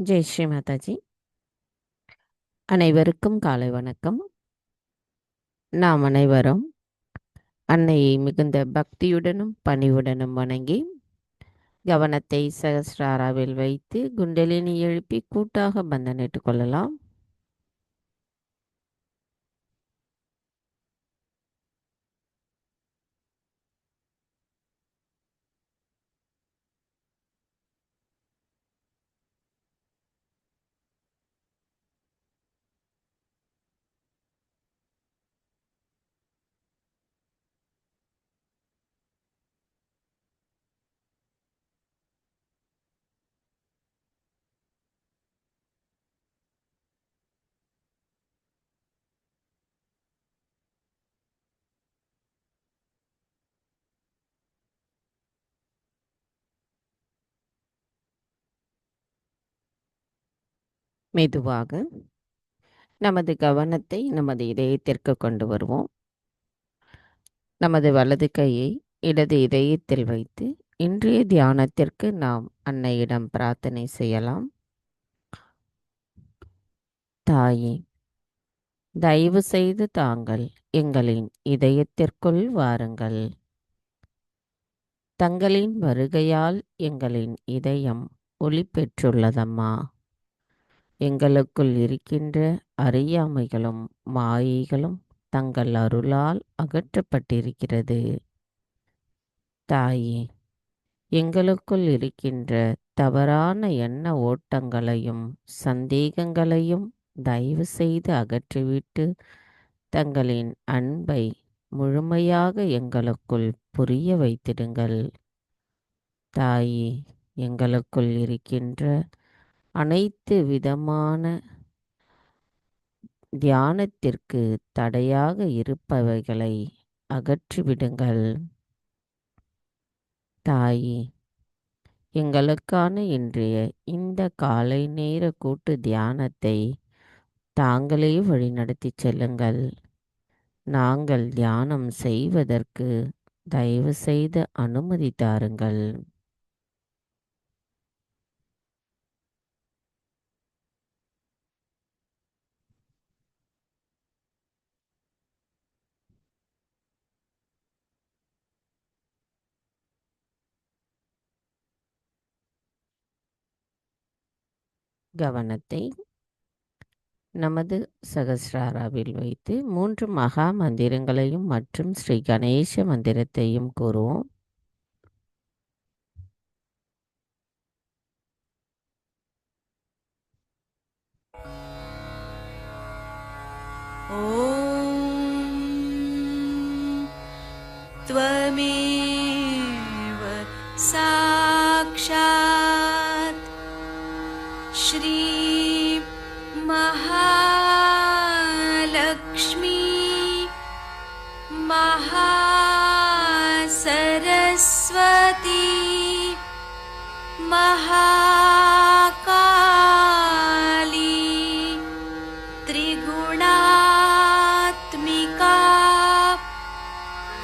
ஜெய் ஸ்ரீ மாதாஜி. அனைவருக்கும் காலை வணக்கம். நாம் அனைவரும் அன்னையை மிகுந்த பக்தியுடனும் பணிவுடனும் வணங்கி கவனத்தை சகஸ்ராராவில் வைத்து குண்டலினி எழுப்பி கூட்டாக பந்தனிட்டுக் கொள்ளலாம். மெதுவாக நமது கவனத்தை நமது இதயத்திற்கு கொண்டு வருவோம். நமது வலது கையை இடது இதயத்தில் வைத்து இன்றைய தியானத்திற்கு நாம் அன்னையிடம் பிரார்த்தனை செய்யலாம். தாயே, தயவு செய்து தாங்கள் எங்களின் இதயத்திற்குள் வாருங்கள். தங்களின் வருகையால் எங்களின் இதயம் ஒளி பெற்றுள்ளதம்மா. எங்களுக்குள் இருக்கின்ற அறியாமைகளும் மாயைகளும் தங்கள் அருளால் அகற்றப்பட்டிருக்கிறது. தாயே, எங்களுக்குள் இருக்கின்ற தவறான எண்ண ஓட்டங்களையும் சந்தேகங்களையும் தயவு செய்து அகற்றிவிட்டு தங்களின் அன்பை முழுமையாக எங்களுக்குள் புரிய வைத்திடுங்கள். தாயே, எங்களுக்குள் இருக்கின்ற அனைத்து விதமான தியானத்திற்கு தடையாக இருப்பவைகளை அகற்றிவிடுங்கள். தாயே, எங்களுக்கான இன்றைய இந்த காலை நேர கூட்டு தியானத்தை தாங்களே வழிநடத்தி செல்லுங்கள். நாங்கள் தியானம் செய்வதற்கு தயவு செய்து அனுமதி தாருங்கள். கவனத்தை நமது சகஸ்ராராவில் வைத்து 3 மகா மந்திரங்களையும் மற்றும் ஸ்ரீ கணேச மந்திரத்தையும் கூறுவோம். त्वमेव साक्षात् श्री महालक्ष्मी महासरस्वती महाकाली त्रिगुणात्मिका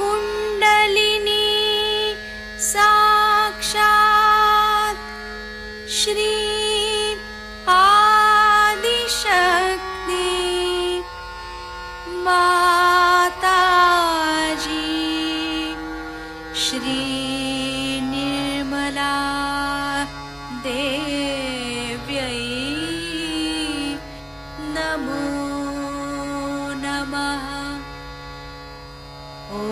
कुण्डलिनी साक्षात् श्री आदिशक्ति माताजी श्री निर्मला देव्यै नमो नमः। ॐ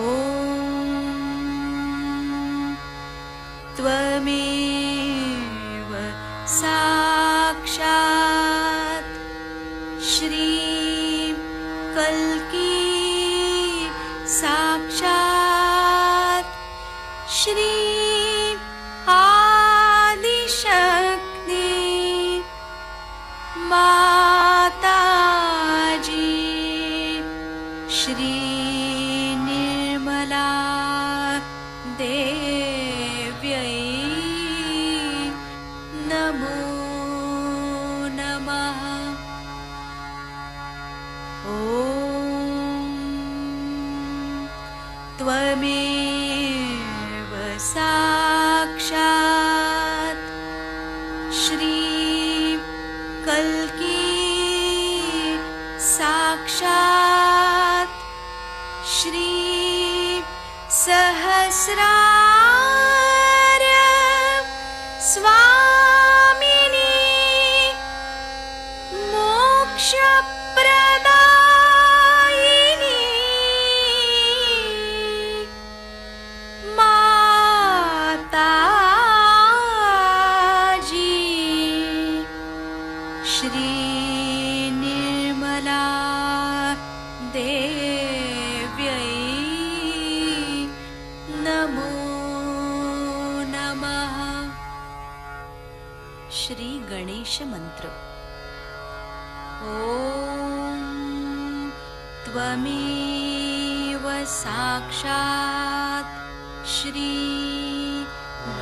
त्वमेव साक्षात् श्री कल्की साक्षात् श्री आदिशक्ति माताजी श्री निर्मला देव्यै नमो नमः। ॐ त्वमेव साक्षात् श्री सहस्रार स्वामिनी मोक्षप्रदायिनी माताजी श्री निर्मला देव्यै नमो नमः। श्री गणेश मंत्र। ॐ त्वमेव साक्षात् श्री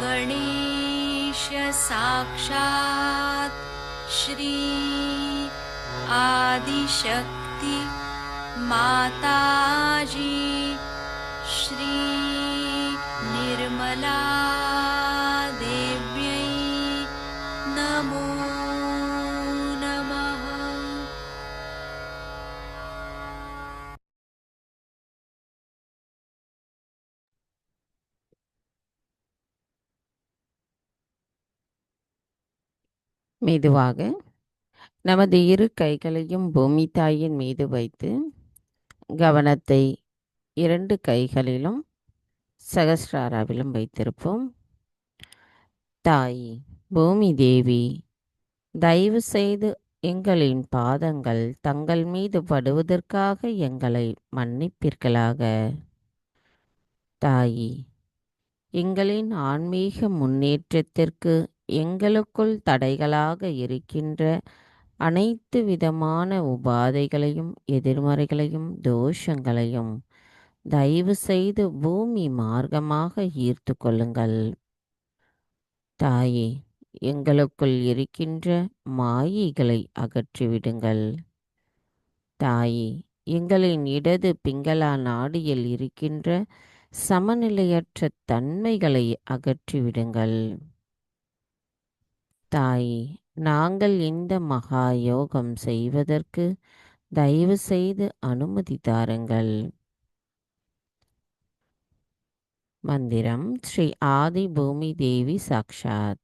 गणेश साक्षात् श्री आदिशक्ति माताजी श्री निर्मला देव्यै नमो नमः। மெதுவாக நமது இரு கைகளையும் பூமி தாயின் மீது வைத்து கவனத்தை இரண்டு கைகளிலும் சகஸ்ராராவிலும் வைத்திருப்போம். தாய் பூமி தேவி, தயவு செய்து எங்களின் பாதங்கள் தங்கள் மீது படுவதற்காக எங்களை மன்னிப்பீர்களாக. தாயி, எங்களின் ஆன்மீக முன்னேற்றத்திற்கு எங்களுக்குள் தடைகளாக இருக்கின்ற அனைத்து விதமான உபாதைகளையும் எதிர்மறைகளையும் தோஷங்களையும் தயவு செய்து பூமி மார்க்கமாக ஈர்த்து கொள்ளுங்கள். தாயே, எங்களுக்குள் இருக்கின்ற மாயைகளை அகற்றிவிடுங்கள். தாயே, எங்களின் இடது பிங்களா நாடியில் இருக்கின்ற சமநிலையற்ற தன்மைகளை அகற்றிவிடுங்கள். தாயே, நாங்கள் இந்த மகா யோகம் செய்வதற்கு தயவு செய்து அனுமதி தாருங்கள். மந்திரம் ஸ்ரீ ஆதி பூமி தேவி சாக்ஷாத்.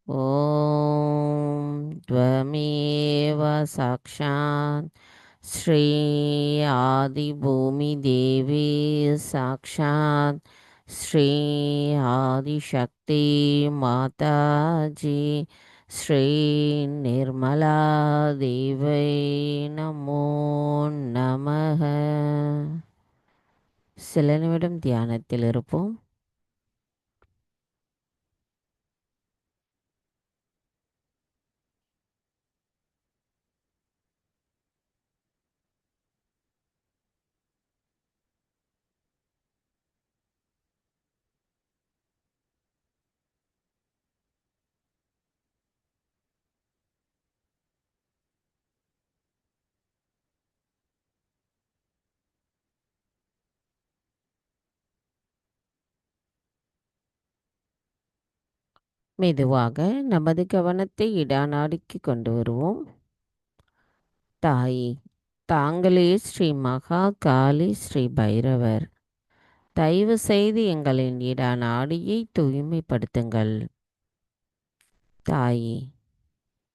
ஓம் த்வமேவ சாக்ஷாத் ஸ்ரீ ஆதி பூமி தேவி சாக்ஷாத் ஸ்ரீ ஆதிசக்தி மாதாஜி ஸ்ரீ நிர்மலா தேவை நமோ நமக. சில நிமிடம் தியானத்தில் இருப்போம். மெதுவாக நமது கவனத்தை இடாநாடிக்கு கொண்டு வருவோம். தாயே, தாங்களே ஸ்ரீ மகா காளி ஸ்ரீ பைரவர், தயவு செய்து எங்களின் இடாநாடியை தூய்மைப்படுத்துங்கள். தாயே,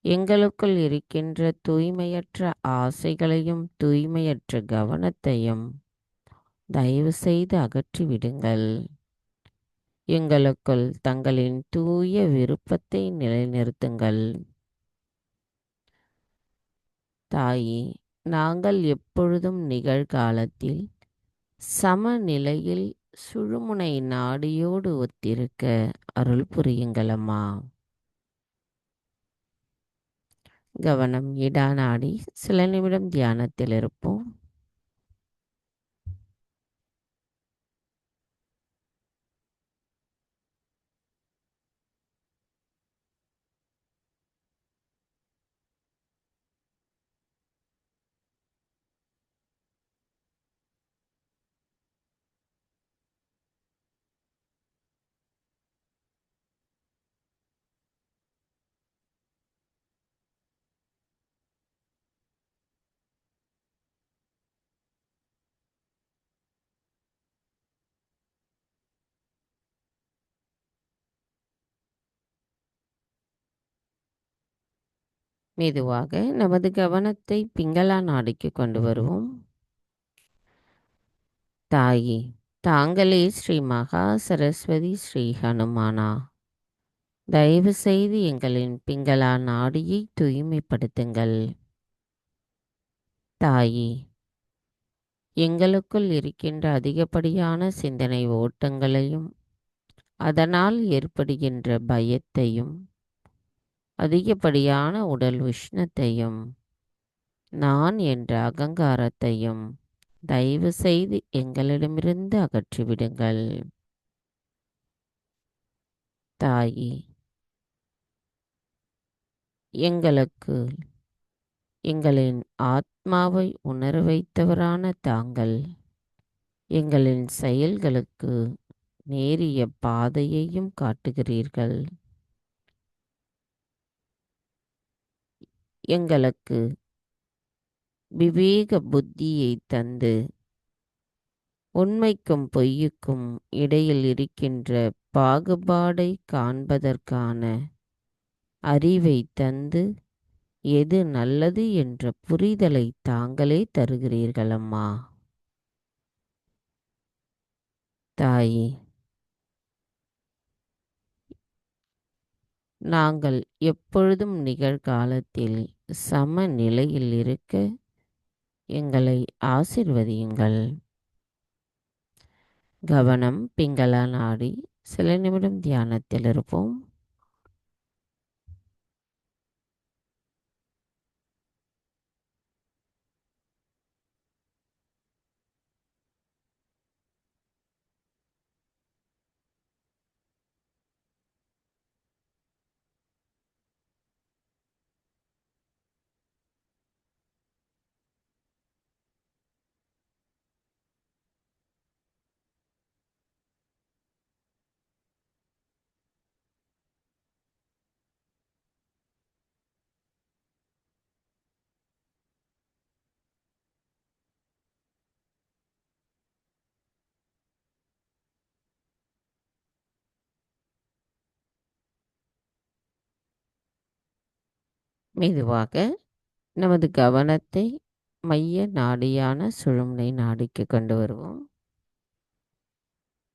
எங்களுக்குள் இருக்கின்ற தூய்மையற்ற ஆசைகளையும் தூய்மையற்ற கவனத்தையும் தயவு செய்து அகற்றிவிடுங்கள். எங்களுக்குள் தங்களின் தூய விருப்பத்தை நிலைநிறுத்துங்கள். தாயே, நாங்கள் எப்பொழுதும் நிகழ்காலத்தில் சமநிலையில் சுழுமுனை நாடியோடு ஒத்திருக்க அருள் புரியுங்களம்மா. கவனம் இடாநாடி. சில நிமிடம் தியானத்தில் இருப்போம். மெதுவாக நமது கவனத்தை பிங்களா நாடிக்கு கொண்டு வருவோம். தாயே, தாங்களே ஸ்ரீ மகா சரஸ்வதி ஸ்ரீ ஹனுமானா, தயவு செய்து எங்களின் பிங்களா நாடியை தூய்மைப்படுத்துங்கள். தாயே, எங்களுக்குள் இருக்கின்ற அதிகப்படியான சிந்தனை ஓட்டங்களையும் அதனால் ஏற்படுகின்ற பயத்தையும் அதிகப்படியான உடல் உஷ்ணத்தையும் நான் என்ற அகங்காரத்தையும் தயவு செய்து எங்களிடமிருந்து அகற்றிவிடுங்கள். தாயே, எங்களுக்கு எங்களின் ஆத்மாவை உணர வைத்தவரான தாங்கள் எங்களின் செயல்களுக்கு நேரிய பாதையையும் காட்டுகிறீர்கள். எங்களுக்கு விவேக புத்தியை தந்து உண்மைக்கும் பொய்யுக்கும் இடையில் இருக்கின்ற பாகுபாடை காண்பதற்கான அறிவை தந்து எது நல்லது என்ற புரிதலை தாங்களே தருகிறீர்கள் அம்மா. தாயே, நாங்கள் எப்பொழுதும் நிகழ்காலத்தில் சமநிலையில் இருக்க எங்களை ஆசிர்வதியுங்கள். கவனம் பிங்களா நாடி. சில நிமிடம் தியானத்தில் இருப்போம். மெதுவாக நமது கவனத்தை மைய நாடியான சுழுமுனை நாடிக்கு கொண்டு வருவோம்.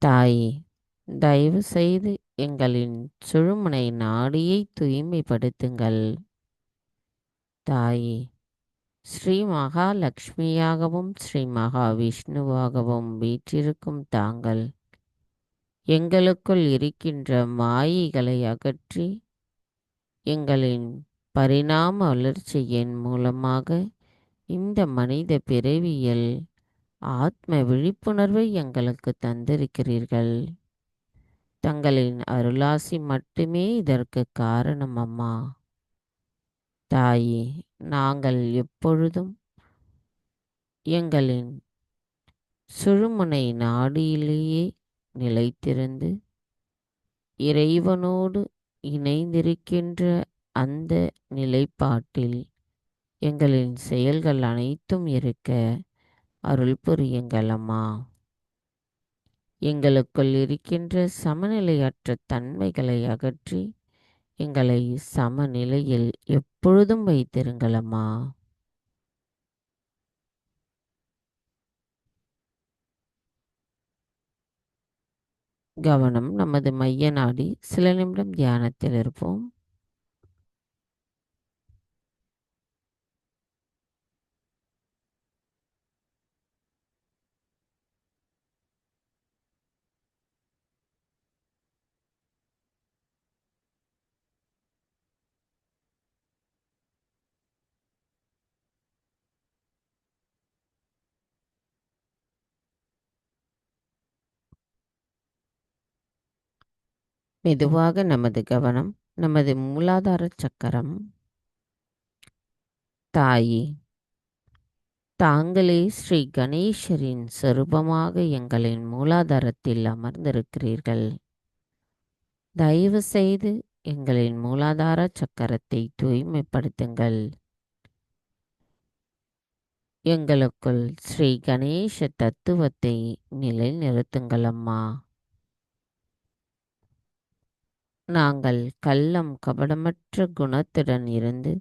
தாயே, தயவு செய்து எங்களின் சுழுமுனை நாடியை தூய்மைப்படுத்துங்கள். தாயே, ஸ்ரீ மகாலட்சுமியாகவும் ஸ்ரீ மகாவிஷ்ணுவாகவும் வீற்றிருக்கும் தாங்கள் எங்களுக்குள் இருக்கின்ற மாயைகளை அகற்றி எங்களின் பரிணாம வளர்ச்சியின் மூலமாக இந்த மனித பிறவியில் ஆத்ம விழிப்புணர்வை எங்களுக்கு தந்திருக்கிறீர்கள். தங்களின் அருளாசி மட்டுமே இதற்கு காரணம் அம்மா. தாயே, நாங்கள் எப்பொழுதும் எங்களின் சுழுமுனை நாடியிலேயே நிலைத்திருந்து இறைவனோடு இணைந்திருக்கின்ற அந்த நிலைப்பாட்டில் எங்களின் செயல்கள் அனைத்தும் இருக்க அருள் புரியுங்கள் அம்மா. எங்களுக்குள் இருக்கின்ற சமநிலையற்ற தன்மைகளை அகற்றி எங்களை சமநிலையில் எப்பொழுதும் வைத்திருங்கள் அம்மா. கவனம் நமது மைய நாடி. சில நிமிடம் தியானத்தில் இருப்போம். மெதுவாக நமது கவனம் நமது மூலாதார சக்கரம். தாயே, தாங்களே ஸ்ரீ கணேசரின் சொரூபமாக எங்களின் மூலாதாரத்தில் அமர்ந்திருக்கிறீர்கள். தயவு செய்து எங்களின் மூலாதார சக்கரத்தை தூய்மைப்படுத்துங்கள். எங்களுக்குள் ஸ்ரீ கணேச தத்துவத்தை நிலைநிறுத்துங்கள் அம்மா. நாங்கள் கள்ளம் கபடமற்ற குணத்துடன் இருந்து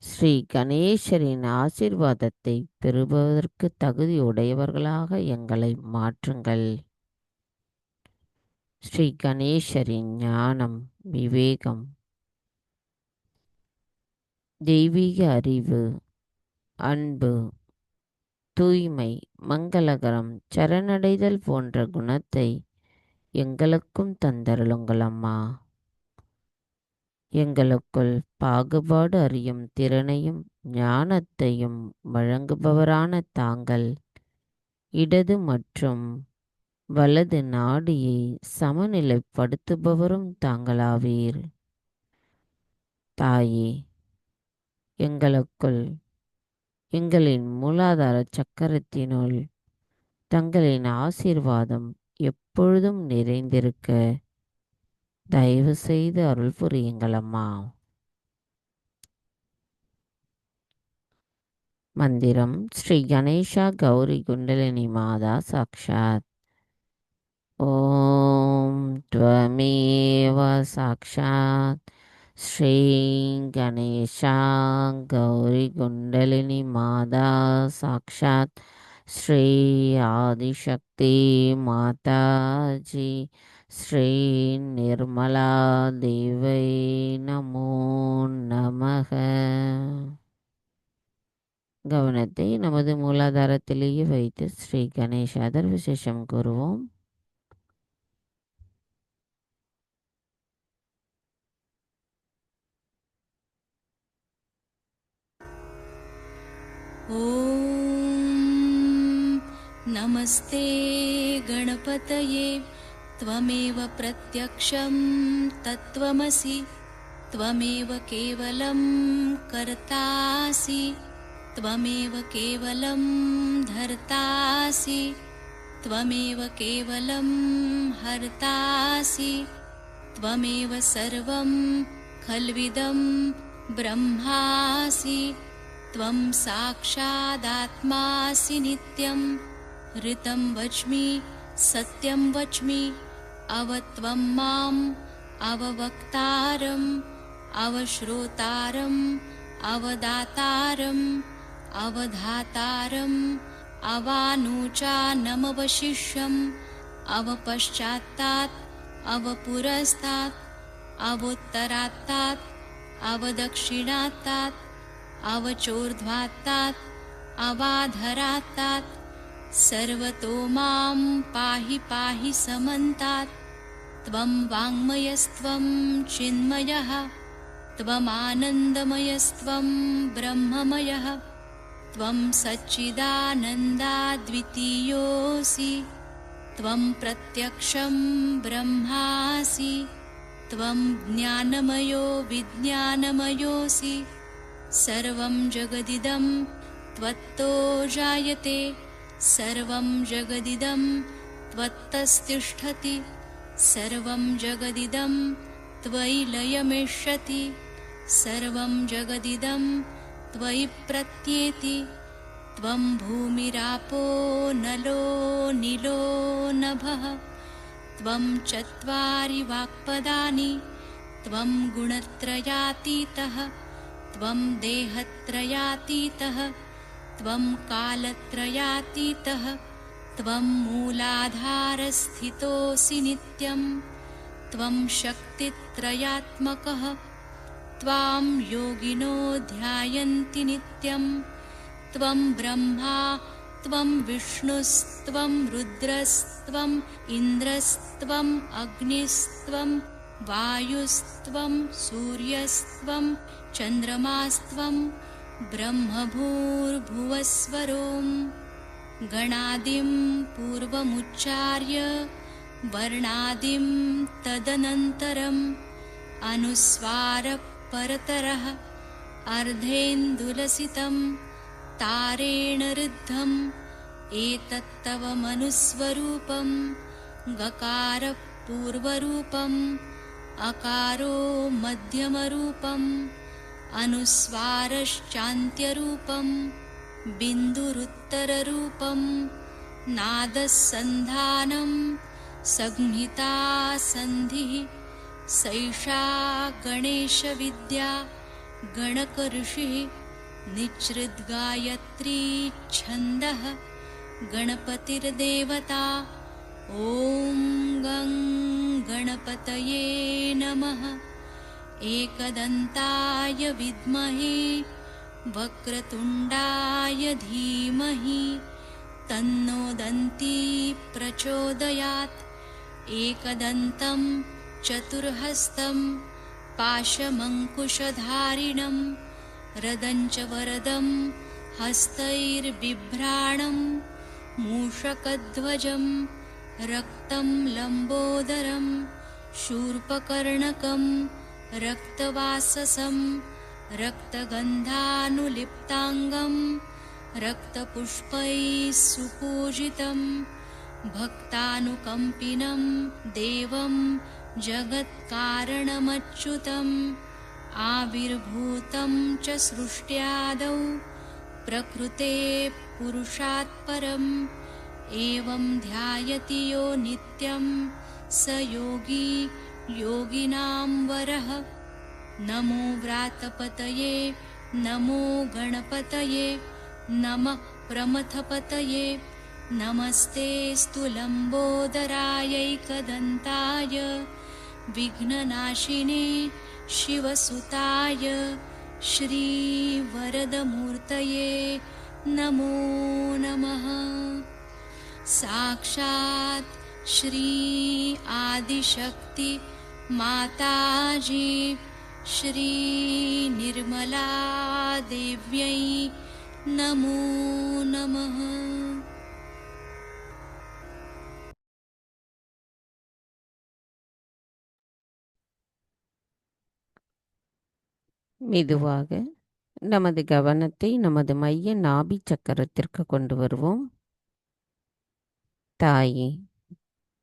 ஸ்ரீ கணேசரின் ஆசீர்வாதத்தை பெறுவதற்கு தகுதியுடையவர்களாக எங்களை மாற்றுங்கள். ஸ்ரீ கணேசரின் ஞானம், விவேகம், தெய்வீக அறிவு, அன்பு, தூய்மை, மங்களகரம், சரணடைதல் போன்ற குணத்தை எங்களுக்கும் தந்தருளுங்கள் அம்மா. எங்களுக்குள் பாகுபாடு அறியும் திறனையும் ஞானத்தையும் வழங்குபவரான தாங்கள் இடது மற்றும் வலது நாடியை சமநிலைப்படுத்துபவரும் தாங்களாவீர். தாயே, எங்களுக்குள் எங்களின் மூலாதார சக்கரத்தினுள் தங்களின் ஆசீர்வாதம் எப்பொழுதும் நிறைந்திருக்க தயவு செய்து அருள் புரியுங்கள் அம்மா. மந்திரம் ஸ்ரீ கணேஷா கௌரி குண்டலினி மாதா சாக்ஷாத். ஓம் த்வமேவ சாக்ஷாத் ஸ்ரீ கணேஷா கௌரி குண்டலினி மாதா சாக்ஷாத் ஸ்ரீ ஆதிசக்தி மாதாஜி ஸ்ரீ நிர்மலா தேவை நமோ நமக. கவனத்தை நமது மூலாதாரத்திலேயே வைத்து ஸ்ரீ கணேசாதர் விசேஷம் கூறுவோம். ॐ नमस्ते गणपतये त्वमेव प्रत्यक्षं तत्त्वमसि त्वमेव केवलं कर्तासि त्वमेव केवलं धर्तासि त्वमेव केवलं हर्तासि त्वमेव सर्वं खल्विदं ब्रह्मासि त्वं साक्षादात्मासि नित्यं ऋतं वच्मि सत्यं वच्मि अवत्वं माम् अववक्तारम् अवश्रोतारम् अवदातारम् अवधातारम् अवानूचानमवशिष्यम् अवपश्चात्तात् अवपुरस्तात् अवोत्तरात्तात् अवदक्षिणात्तात् अवचोर्ध्वात्तात् अवाधरात्तात् सर्वतो मां पाहि पाहि समन्तात् त्वं वाङ्मयस्त्वं चिन्मयः त्वमानन्दमयस्त्वं ब्रह्ममयः त्वं सच्चिदानन्दाद्वितीयोऽसि त्वं प्रत्यक्षं ब्रह्मासि त्वं ज्ञानमयो विज्ञानमयोऽसि सर्वं जगदिदं त्वत्तो जायते सर्वं जगदिदं त्वत्तस्तिष्ठति सर्वं जगदिदं त्वयि लयमेष्यति सर्वं जगदिदं त्वयि प्रत्येति त्वं भूमिरापो नलो नीलो नभः त्वं चत्वारि वाक्पदानि त्वं गुणत्रयातीतः त्वं देहत्रयातीतः त्वं कालत्रयातीतः त्वं मूलाधारस्थितोऽसि नित्यं त्वं शक्तित्रयात्मकः त्वां योगिनो ध्यायन्ति नित्यं त्वं ब्रह्मा त्वं विष्णुस्त्वं रुद्रस्त्वम् इन्द्रस्त्वम् अग्निस्त्वं वायुस्त्वं सूर्यस्त्वं चन्द्रमास्त्वं ब्रह्मभूर्भुवस्वरों गणादिं पूर्वमुच्चार्य वर्णादिं तदनन्तरम् अनुस्वारपरतरः अर्धेन्दुलसितं तारेण ऋद्धम् एतत्तव मनुस्वरूपं गकारपूर्वरूपम् अकारो मध्यमरूपम् अनुस्वारश्चान्त्यरूपं बिन्दुरुत्तररूपं नादसन्धानं संहिता सन्धिः सैषा गणेशविद्या गणकऋषिः निःसृद्गायत्री छन्दः गणपतिर्देवता ॐ गं गणपतये नमः। एकदन्ताय विद्महे वक्रतुण्डाय धीमहि तन्नो दन्ती प्रचोदयात्। एकदन्तं चतुर्हस्तं पाशमङ्कुशधारिणं रदञ्च वरदं हस्तैर्बिभ्राणं मूषकध्वजं रक्तं लम्बोदरं शूर्पकर्णकं रक्तवाससं रक्तगन्धानुलिप्ताङ्गं रक्तपुष्पैः सुपूजितं भक्तानुकम्पिनं देवं जगत्कारणमच्युतम् आविर्भूतं च सृष्ट्यादौ प्रकृते पुरुषात् परम् एवं ध्यायति यो नित्यं स योगी योगिनां वरः। नमो व्रातपतये नमो गणपतये नमः प्रमथपतये नमस्तेऽस्तु लम्बोदरायैकदन्ताय विघ्ननाशिने शिवसुताय श्रीवरदमूर्तये नमो नमः। साक्षात् श्री आदिशक्ति माताजी श्री निर्मला देव्यै नमो नमः। மெதுவாக நமது கவனத்தை நமது மைய நாபி சக்கரத்திற்கு கொண்டு வருவோம். தாயே,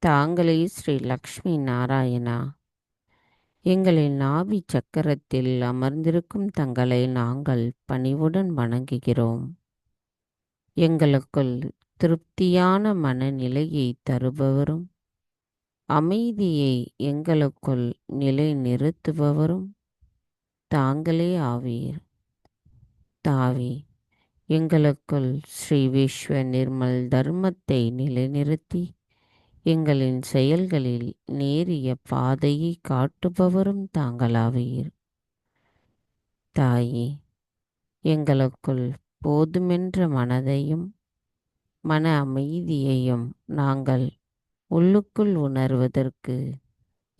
தாங்களே ஸ்ரீ லக்ஷ்மி நாராயணா. எங்களின் நாபி சக்கரத்தில் அமர்ந்திருக்கும் தங்களை நாங்கள் பணிவுடன் வணங்குகிறோம். எங்களுக்குள் திருப்தியான மனநிலையை தருபவரும், அமைதியை எங்களுக்குள் நிலைநிறுத்துபவரும் தாங்களே ஆவீர். தாவி எங்களுக்குள் ஸ்ரீ விஸ்வ நிர்மல் தர்மத்தை நிலைநிறுத்தி எங்களின் செயல்களில் நேரிய பாதையை காட்டுபவரும் தாங்களாவீர். தாயே, எங்களுக்குள் போதுமென்ற மனதையும் மன அமைதியையும் நாங்கள் உள்ளுக்குள் உணர்வதற்கு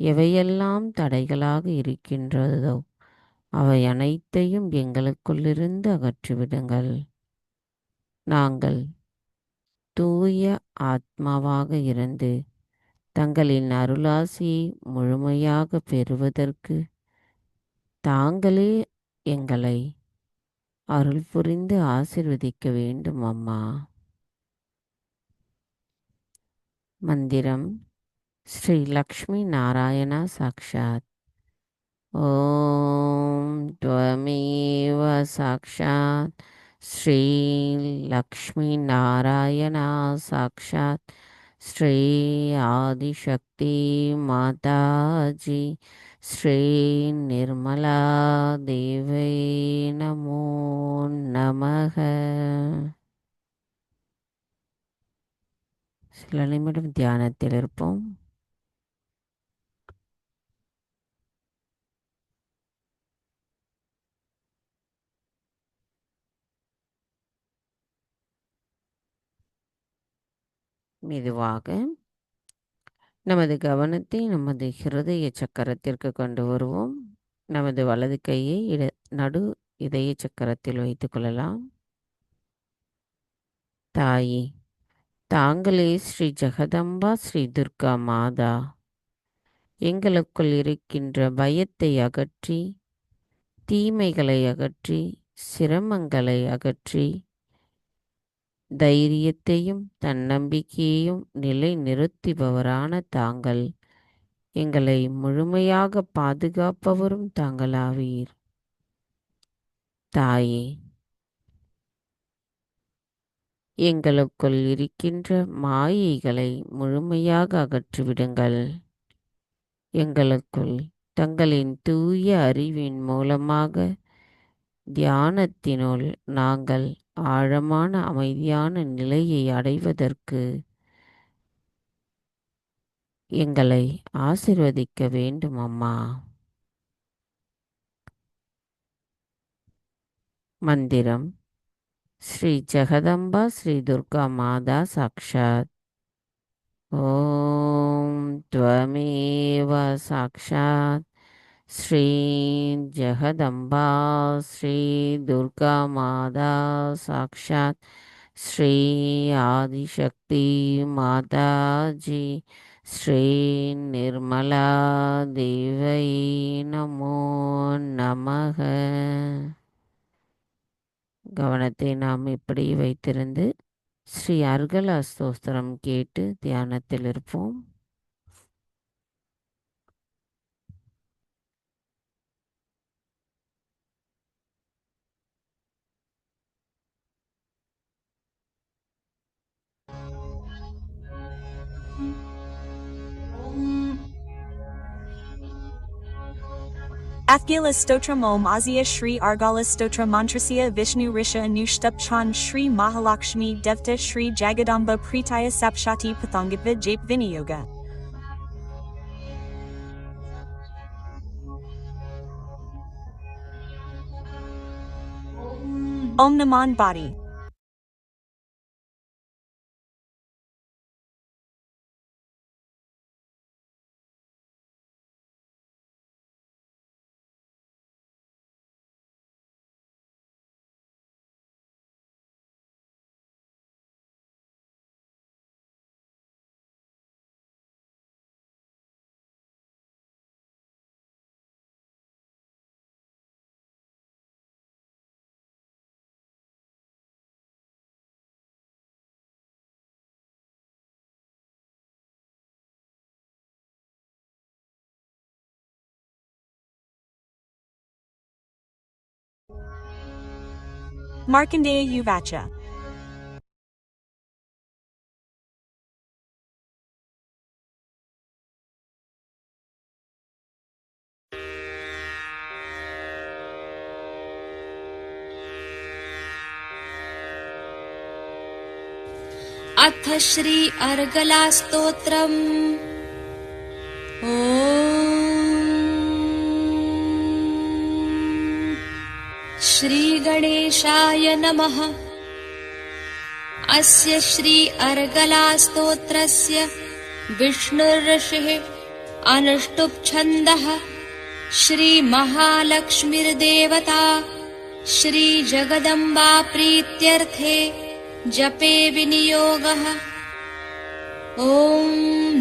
எவையெல்லாம் தடைகளாக இருக்கின்றதோ அவை அனைத்தையும் எங்களுக்குள்ளிருந்து அகற்றிவிடுங்கள். நாங்கள் தூய ஆத்மாவாக இருந்து தங்களின் அருளாசியை முழுமையாக பெறுவதற்கு தாங்களே எங்களை அருள் புரிந்து ஆசிர்வதிக்க வேண்டும் அம்மா. மந்திரம் ஸ்ரீ லக்ஷ்மி நாராயணா சாக்ஷாத். ஓம் त्वमेव साक्षात् श्री लक्ष्मी नारायणा साक्षात् श्री आदिशक्ति माताजी श्री निर्मला देवी नमो नमः. சில நிமிடம் தியானத்தில் இருப்போம். மெதுவாக நமது கவனத்தை நமது ஹிருதய சக்கரத்திற்கு கொண்டு வருவோம். நமது வலது கையை நடு இதய சக்கரத்தில் வைத்துக் கொள்ளலாம். தாயே, தாங்களே ஸ்ரீ ஜெகதம்பா ஸ்ரீ துர்கா மாதா எங்களுக்குள் இருக்கின்ற பயத்தை அகற்றி, தீமைகளை அகற்றி, சிரமங்களை அகற்றி, தைரியத்தையும் தன்னம்பிக்கையையும் நிலை நிறுத்துபவரான தாங்கள் எங்களை முழுமையாக பாதுகாப்பவரும் தாங்களாவீர். தாயே, எங்களுக்குள் இருக்கின்ற மாயைகளை முழுமையாக அகற்றிவிடுங்கள். எங்களுக்குள் தங்களின் தூய அறிவின் மூலமாக தியானத்தினுள் நாங்கள் ஆழமான அமைதியான நிலையை அடைவதற்கு எங்களை ஆசிர்வதிக்க வேண்டும் அம்மா. மந்திரம்: ஸ்ரீ ஜெகதம்பா ஸ்ரீ துர்கா மாதா சாக்ஷாத். ஓம் த்வமேவ சாக்ஷாத் ஸ்ரீ ஜெகதம்பா ஸ்ரீ துர்கா மாதா சாக்ஷாத் ஸ்ரீ ஆதிசக்தி மாதாஜி ஸ்ரீ நிர்மலா தேவை நமோ நமக. கவனத்தை நாம் இப்படி வைத்திருந்து ஸ்ரீ அர்கலா ஸ்தோத்திரம் கேட்டு தியானத்தில் இருப்போம். Afgala Stotram Om Azia Shri Argala Stotra Mantrasya Vishnu Risha Anushtap Chan Shri Mahalakshmi Devta Shri Jagadamba Pritaya Sapshati Pathangitva Jape Viniyoga. Om Naman Body. Markandeya Yuvacha. अथ श्री अर्गला स्तोत्रम्। श्री गणेशाय नमः। अस्य श्री अर्गला स्तोत्रस्य विष्णुर्ऋषिः अनुष्टुप् छन्दः। श्री महालक्ष्मीर्देवता श्री जगदम्बा प्रीत्यर्थे जपे विनियोगः। ॐ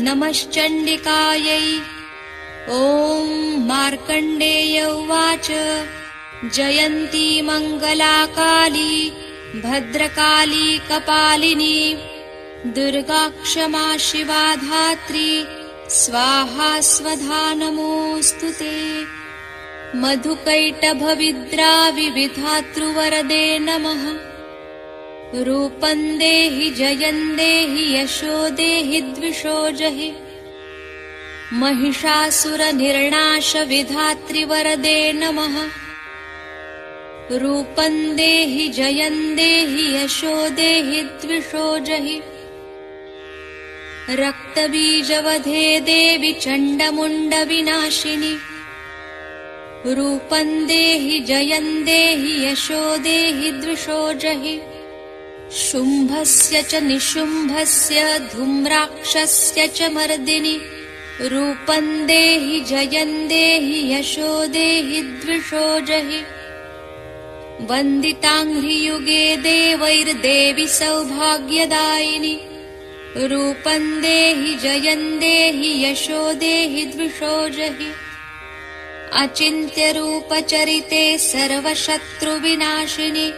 नमश्चण्डिकायै। ॐ मार्कण्डेय उवाच जयन्ती मङ्गलाकाली भद्रकाली कपालिनी दुर्गा क्षमा शिवा धात्री स्वाहा स्वधा नमोऽस्तु ते। मधुकैटभविद्रा विविधातृवरदे नमः। रूपं देहि जयं देहि यशो देहि द्विषो जहि। महिषासुरनिर्णाश विधातृवरदे नमः। रूपं देहि जयं देहि यशो देहि द्विषो जहि। रक्तबीजवधे देवि चण्डमुण्डविनाशिनि। रूपं देहि जयं देहि यशो देहि द्विषो जहि। शुम्भस्य च निशुम्भस्य धूम्राक्षस्य च मर्दिनि। रूपं देहि जयं देहि यशो देहि द्विषो जहि। वन्दिताङ्घ्रियुगे देवैर्देवि सौभाग्यदायिनि। रूपं देहि जयं देहि यशो देहि द्विषो जहि। अचिन्त्यरूपचरिते सर्वशत्रुविनाशिनि।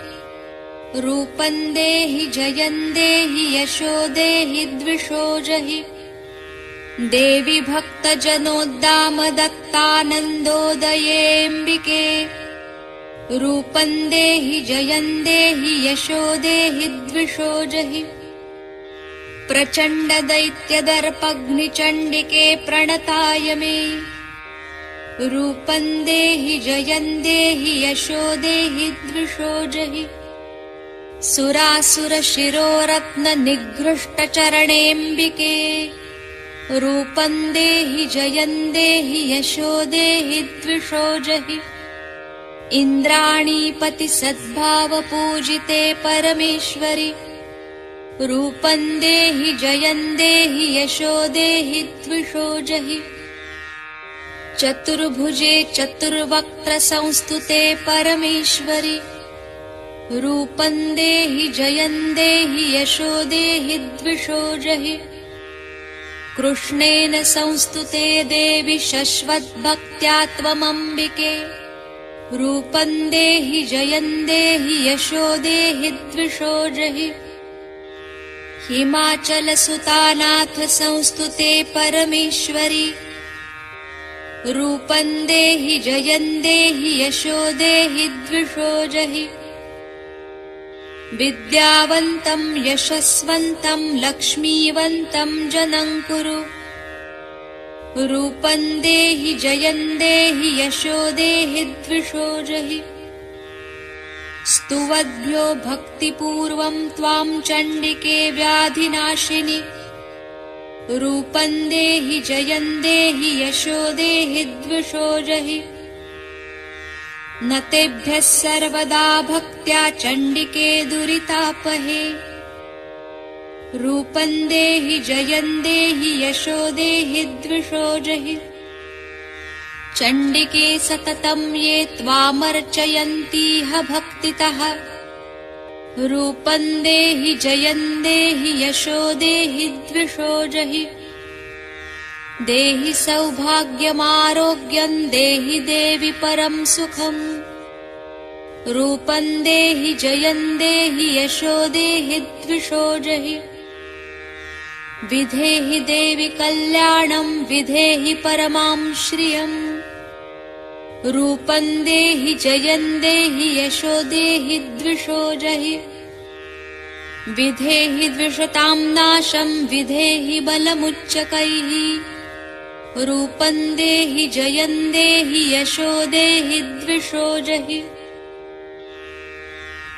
रूपं देहि जयं देहि यशो देहि द्विषो जहि। देवि भक्तजनोद्दामदत्तानन्दोदयेऽम्बिके। रूपं देहि जयं देहि यशो देहि द्विषो जहि। प्रचण्डदैत्यदर्पघ्निचण्डिके प्रणताय मे। रूपं देहि जयं देहि यशो देहि द्विषो जहि सुरासुरशिरोरत्ननिघृष्टचरणेऽम्बिके रूपं देहि जयं देहि यशो देहि द्विषो जहि इन्द्राणीपति सद्भावपूजिते परमेश्वरि रूपं देहि जयं देहि यशो देहि द्विषो जहि चतुर्भुजे चतुर्वक्त्रसंस्तुते परमेश्वरि रूपं देहि जयं देहि यशो देहि द्विषो जहि कृष्णेन संस्तुते देवि शश्वद्भक्त्या त्वमम्बिके रूपं देहि जयं देहि यशो देहि द्विषो जहि हिमाचलसुतानाथ संस्तुते परमेश्वरि रूपं देहि जयं देहि यशो देहि द्विषो जहि विद्यावन्तं यशस्वन्तं लक्ष्मीवन्तं जनं कुरु रूपं देहि जयं देहि यशो देहि द्विषो जहि स्तुवद्भ्यो भक्तिपूर्वं त्वां चण्डिके व्याधिनाशिनि रूपं देहि जयं देहि यशो देहि द्विषो जहि न तेभ्यः सर्वदा भक्त्या चण्डिके दुरितापहे रूपं देहि जयं देहि यशो देहि द्विषो जहि चण्डिके सततं ये त्वामर्चयन्तीह भक्तितः रूपं देहि जयं देहि यशो देहि द्विषो जहि देहि सौभाग्यमारोग्यं देहि देवि परं सुखम् रूपं देहि जयं देहि यशो देहि द्विषो जहि विधेहि देवि कल्याणं विधेहि परमां श्रियम् रूपं देहि जयं देहि यशो देहि द्विषो जहि विधेहि द्विषतां नाशं विधेहि बलमुच्चकैः रूपं देहि जयं देहि यशो देहि द्विषो जहि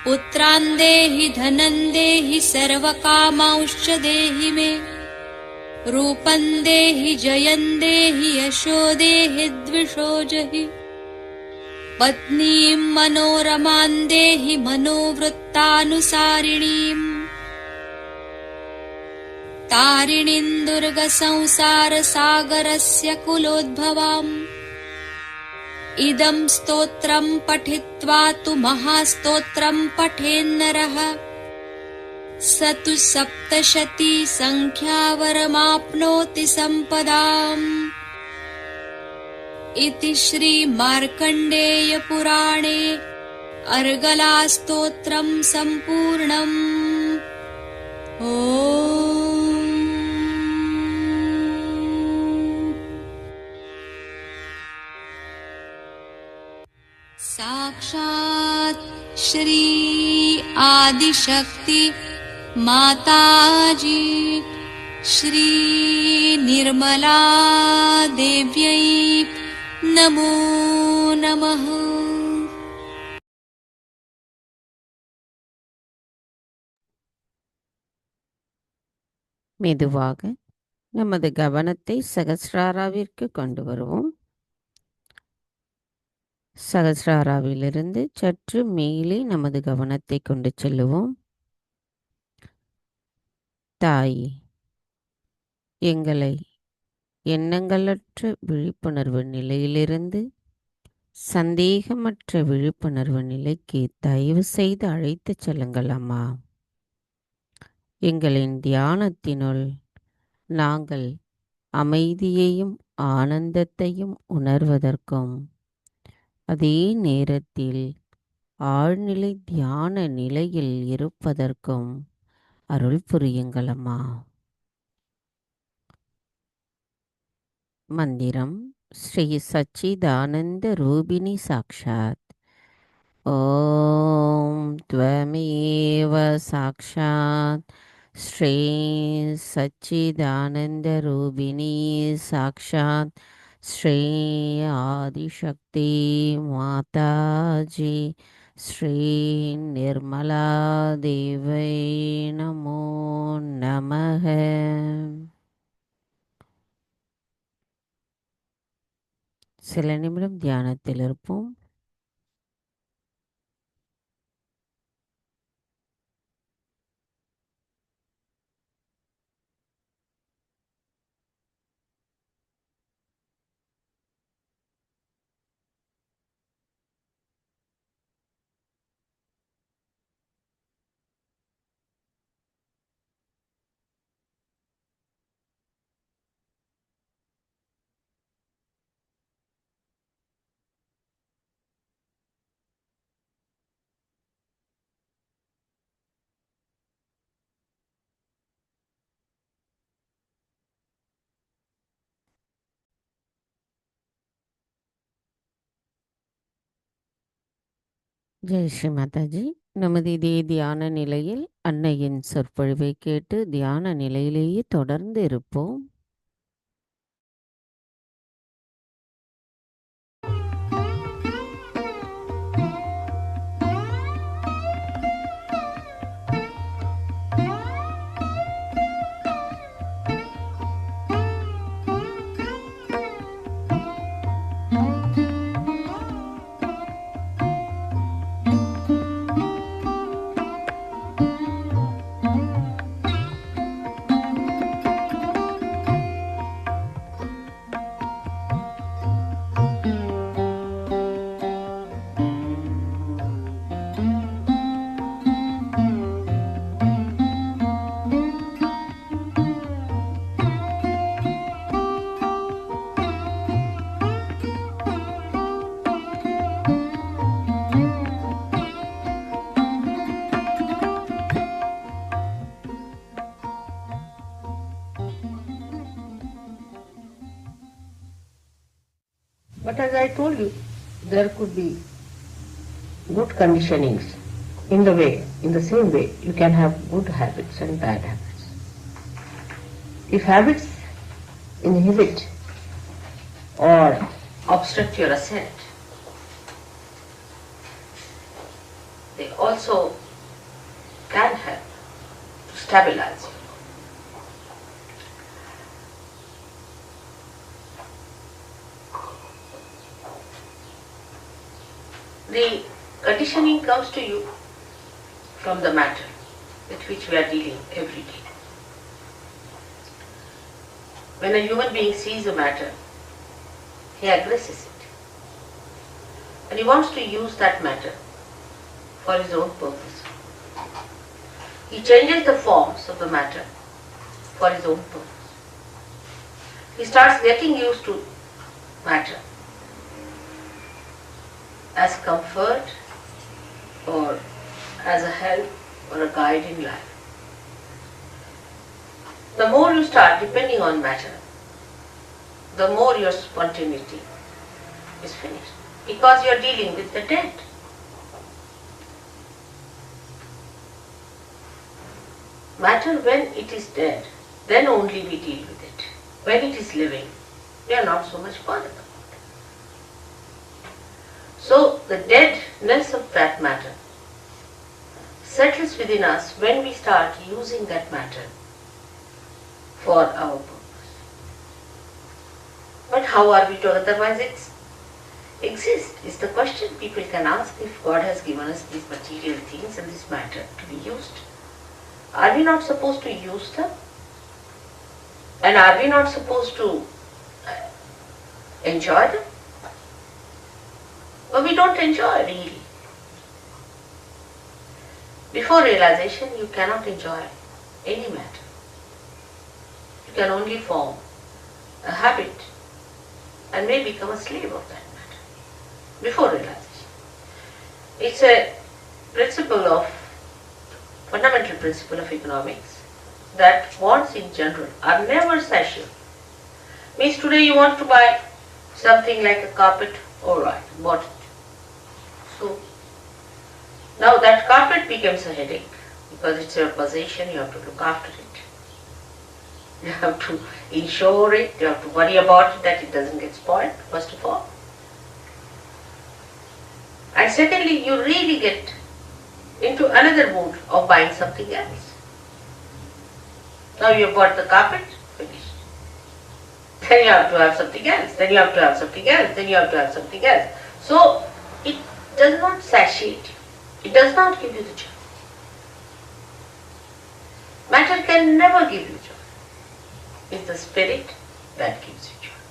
पुत्रान् देहि धनं देहि सर्वकामांश्च देहि मे रूपं देहि जयं देहि यशो देहि द्विषो जहि पत्नीं मनोरमां देहि मनोवृत्तानुसारिणीम् तारिणीं दुर्गसंसारसागरस्य कुलोद्भवाम् इदं स्तोत्रं पठित्वा तु महास्तोत्रं पठेन्नरः स तु सप्तशतीसङ्ख्यावरमाप्नोति सम्पदाम् इति श्रीमार्कण्डेयपुराणे अर्गलास्तोत्रं सम्पूर्णम् ॐ साक्षात् श्री आदिशक्ति माताजी श्री निर्मला देव्यै नमो नमः। மெதுவாக நமது கவனத்தை சகஸ்ராராவிற்கு கொண்டு வருவோம். சகஸ்ராராவிலிருந்து சற்று மேலே நமது கவனத்தை கொண்டு செல்லுவோம். தாய், எங்களை எண்ணங்களற்ற விழிப்புணர்வு நிலையிலிருந்து சந்தேகமற்ற விழிப்புணர்வு நிலைக்கு தயவு செய்து அழைத்துச் செல்லுங்கள் அம்மா. எங்களின் தியானத்தினுள் நாங்கள் அமைதியையும் ஆனந்தத்தையும் உணர்வதற்கும் அதே நேரத்தில் ஆழ்நிலை தியான நிலையில் இருப்பதற்கும் அருள் புரியுங்களம்மா. மந்திரம் ஸ்ரீ சச்சிதானந்த ரூபிணி சாக்ஷாத். ஓம் த்வமேவ சாக்ஷாத் ஸ்ரீ சச்சிதானந்த ரூபிணி சாக்ஷாத் श्री आदिशक्ति माताजी श्री निर्मला देवै नमो नमः. சில நிமிடம் தியானத்தில் இருப்போம். ஜெய் ஸ்ரீ மாதாஜி. நமது இதே தியான நிலையில் அன்னையின் சொற்பொழிவை கேட்டு தியான நிலையிலேயே தொடர்ந்து இருப்போம். But as I told you, there could be good conditionings in the same way you can have good habits and bad habits. If habits inhibit or obstruct your ascent, they also can help to stabilize you. The conditioning comes to you from the matter with which we are dealing every day. When a human being sees a matter, he aggresses it. And he wants to use that matter for his own purpose. He changes the forms of the matter for his own purpose. He starts getting used to matter as comfort or as a help or a guide in life. The more you start depending on matter, the more your spontaneity is finished, because you are dealing with the dead. Matter, when it is dead, then only we deal with it. When it is living, we are not so much bothered. So the deadness of that matter settles within us when we start using that matter for our purpose. But how are we to otherwise exist is the question people can ask. If God has given us these material things and this matter to be used, are we not supposed to use them? And are we not supposed to enjoy them? But we don't enjoy really. Before realization, you cannot enjoy any matter. You can only form a habit and may become a slave of that matter. Before realization. It's a fundamental principle of economics, that wants in general are never satiable. Means today you want to buy something like a carpet, alright, bought it. So now that carpet becomes a headache because it's your possession, you have to look after it. You have to insure it, you have to worry about it that it doesn't get spoiled, first of all. And secondly, you really get into another mood of buying something else. Now you have bought the carpet, finished. Then you have to have something else, then you have to have something else, then you have to have something else. So it does not satiate you. It does not give you the joy. Matter can never give you joy. It's the spirit that gives you joy.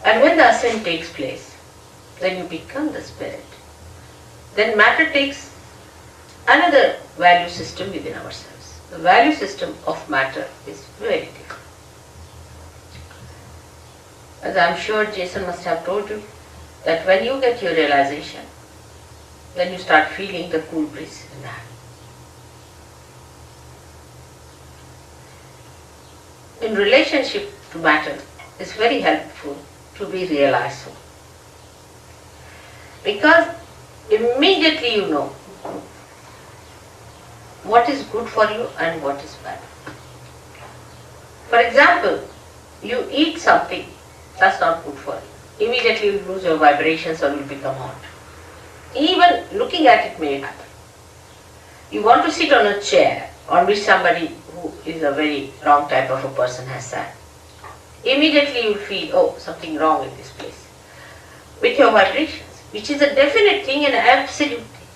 And when the ascent takes place, then you become the spirit. Then matter takes another value system within ourselves. The value system of matter is very different. As I am sure Jason must have told you, that when you get your realization, then you start feeling the cool breeze in the hand. In relationship to matter, it's very helpful to be realized. Because immediately you know what is good for you and what is bad. For example, you eat something that's not good for you. Immediately you lose your vibrations or you become hot. Even looking at it may happen. You want to sit on a chair on which somebody who is a very wrong type of a person has sat. Immediately you feel, oh, something wrong in this place. With your vibrations, which is a definite thing and absolute thing.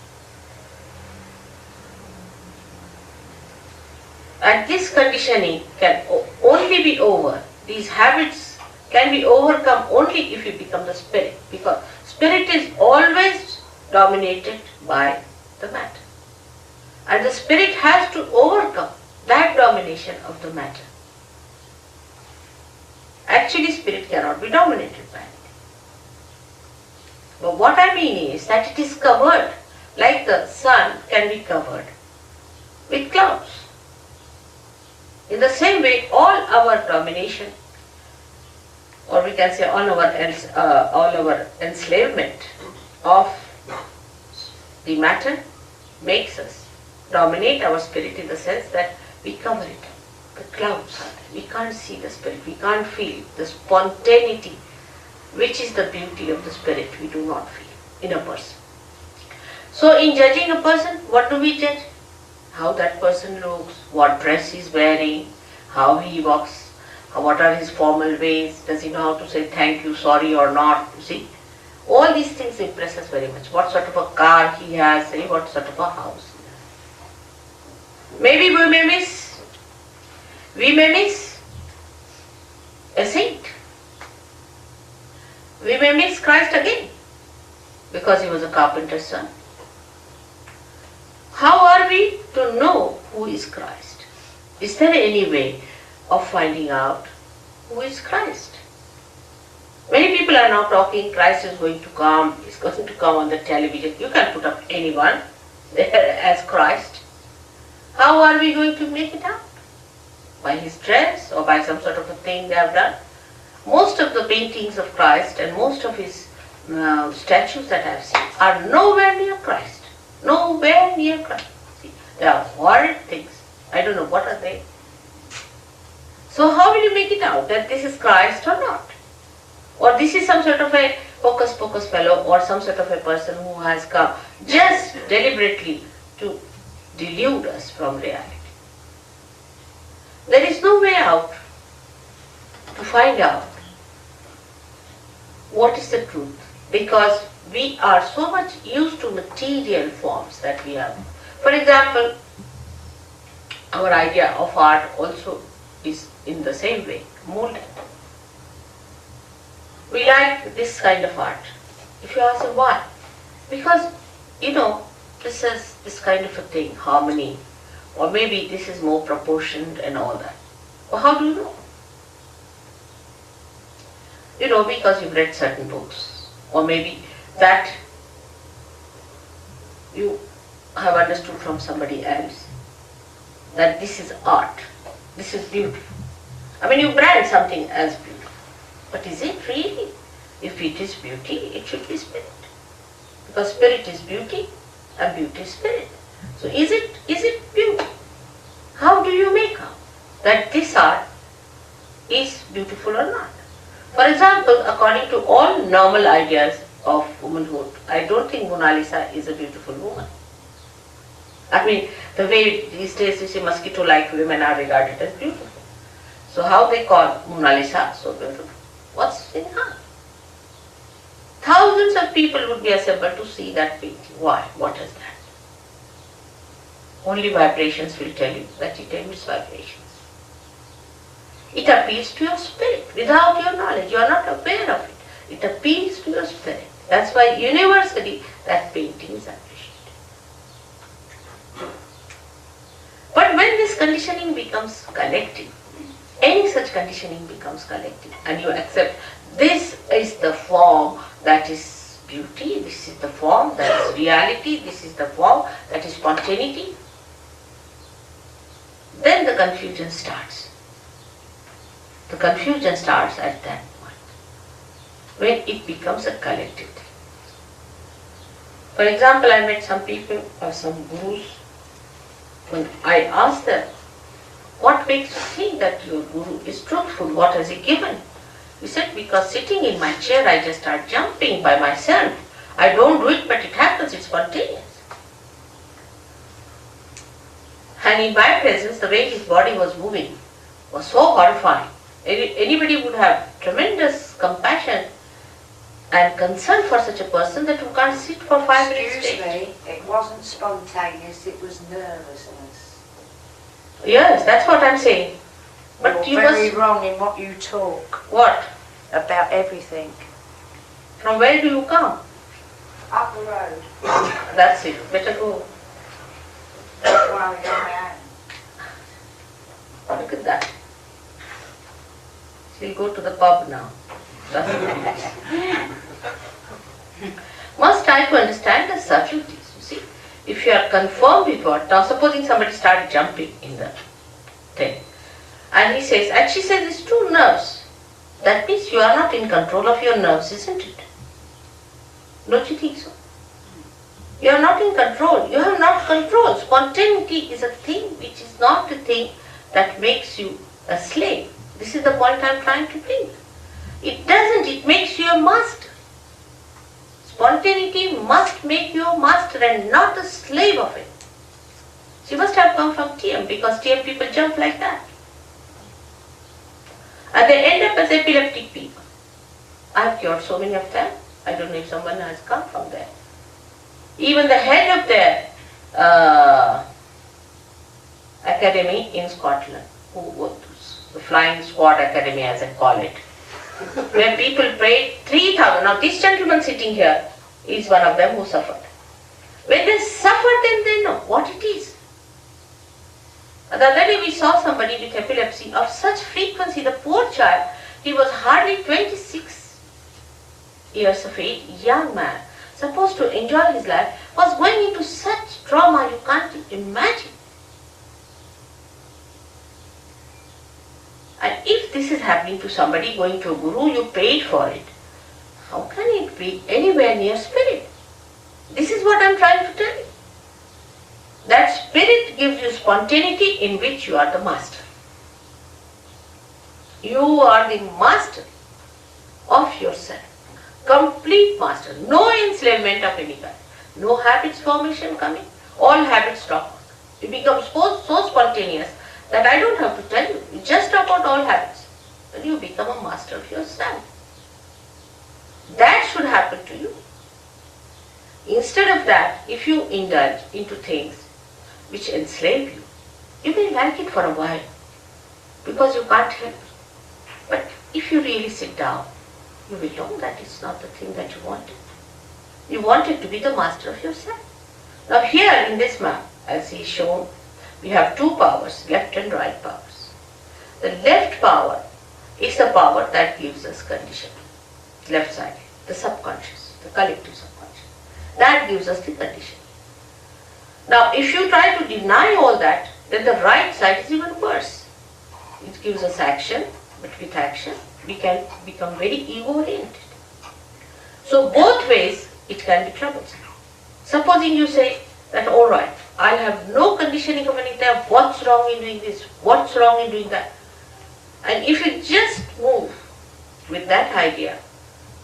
And this conditioning can only be over. These habits can be overcome only if you become the spirit. Because spirit is always dominated by the matter. And the spirit has to overcome that domination of the matter. Actually, spirit cannot be dominated by anything. But what I mean is that it is covered, like the sun can be covered with clouds. In the same way, all our domination, or we can say all our enslavement of the matter makes us dominate our spirit in the sense that we cover it up. The clouds are there. We can't see the spirit. We can't feel the spontaneity, which is the beauty of the spirit. We do not feel in a person. So in judging a person, what do we judge? How that person looks, what dress he's wearing, how he walks, what are his formal ways, does he know how to say thank you, sorry or not, you see. All these things impress us very much. What sort of a car he has, what sort of a house he has. Maybe we may miss a saint. We may miss Christ again because he was a carpenter's son. How are we to know who is Christ? Is there any way of finding out who is Christ? Many people are now talking, Christ is going to come, he's going to come on the television. You can put up anyone there as Christ. How are we going to make it out? By his dress or by some sort of a thing they have done? Most of the paintings of Christ and most of his statues that I have seen are nowhere near Christ. Nowhere near Christ. See, they are horrid things. I don't know what are they. So how will you make it out that this is Christ or not? Or this is some sort of a hocus pocus fellow or some sort of a person who has come just deliberately to delude us from reality. There is no way out to find out what is the truth, because we are so much used to material forms that we have. For example, our idea of art also is in the same way, molded. We like this kind of art. If you ask why? Because, this is this kind of a thing, harmony, or maybe this is more proportioned and all that. Well, how do you know? Because you've read certain books, or maybe that you have understood from somebody else that this is art, this is beautiful. I mean, you brand something as beautiful, but is it really? If it is beauty, it should be spirit, because spirit is beauty and beauty is spirit. So is it beauty? How do you make out that this art is beautiful or not. For example, according to all normal ideas of womanhood, I don't think Mona Lisa is a beautiful woman. I mean, the way these days you see mosquito-like women are regarded as beautiful. So how they call Mona Lisa so beautiful? What's in her? Thousands of people would be assembled to see that painting. Why? What is that? Only vibrations will tell you that it emits vibrations. It appeals to your spirit without your knowledge. You are not aware of it. It appeals to your spirit. That's why universally that painting is appreciated. But when this conditioning becomes collective, any such conditioning becomes collective, and you accept this is the form that is beauty, this is the form that is reality, this is the form that is spontaneity, then the confusion starts. The confusion starts at that point, when it becomes a collective thing. For example, I met some people or some gurus. When I asked them, what makes you think that your guru is truthful? What has he given? He said, because sitting in my chair I just start jumping by myself. I don't do it, but it happens, it's spontaneous. And in my presence, the way his body was moving was so horrifying. Anybody would have tremendous compassion and concern for such a person that who can't sit for 5 minutes Excuse straight. me, it wasn't spontaneous, it was nervousness. Yes, that's what I'm saying. But You're you very must... wrong in what you talk What? about everything. From where do you come? Up the road. That's it. Better go. That's why I got my own. Look at that. She'll go to the pub now. That's it. Must try to understand the subtleties. You see, if you are confirmed with what, now supposing somebody started jumping in the thing, and he says, and she says it's 2 nerves. That means you are not in control of your nerves, isn't it? Don't you think so? You are not in control. You have not control. Spontaneity is a thing which is not a thing that makes you a slave. This is the point I am trying to bring. It doesn't. It makes you a master. Spontaneity must make you a master and not a slave of it. She must have come from TM, because TM people jump like that. And they end up as epileptic people. I have cured so many of them. I don't know if someone has come from there. Even the head of their academy in Scotland, the Flying Squad Academy as I call it, where people prayed 3,000. Now this gentleman sitting here is one of them who suffered. When they suffer, then they know what it is. The other day we saw somebody with epilepsy of such frequency, the poor child, he was hardly 26 years of age, young man, supposed to enjoy his life, was going into such trauma you can't imagine. And if this is happening to somebody going to a guru, you paid for it, how can it be anywhere near spirit? This is what I am trying to tell you. That spirit gives you spontaneity in which you are the master. You are the master of yourself. Complete master. No enslavement of any kind. No habits formation coming. All habits drop out. You become so spontaneous that I don't have to tell you. You just drop out all habits. And you become a master of yourself. That should happen to you. Instead of that, if you indulge into things which enslave you, you may like it for a while because you can't help it. But if you really sit down, you will know that it's not the thing that you wanted. You wanted to be the master of yourself. Now here in this map, as is shown, we have 2 powers, left and right powers. The left power is the power that gives us conditioning. Left side, the subconscious, the collective subconscious. That gives us the conditioning. Now, if you try to deny all that, then the right side is even worse. It gives us action, but with action, we can become very ego-oriented. So, both ways, it can be troublesome. Supposing you say that, all right, I'll have no conditioning of any type. What's wrong in doing this? What's wrong in doing that? And if you just move with that idea,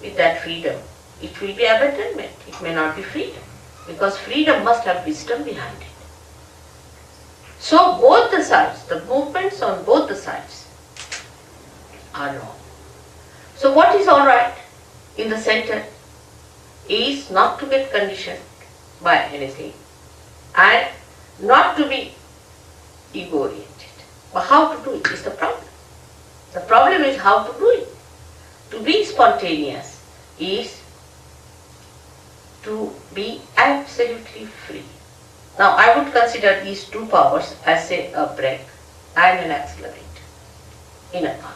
with that freedom, it will be abandonment. It may not be freedom. Because freedom must have wisdom behind it. So both the sides, the movements on both the sides are wrong. So what is alright in the center is not to get conditioned by anything and not to be ego-oriented. But how to do it is the problem. The problem is how to do it. To be spontaneous is to be absolutely free. Now I would consider these two powers as say a brake and an accelerator in a car.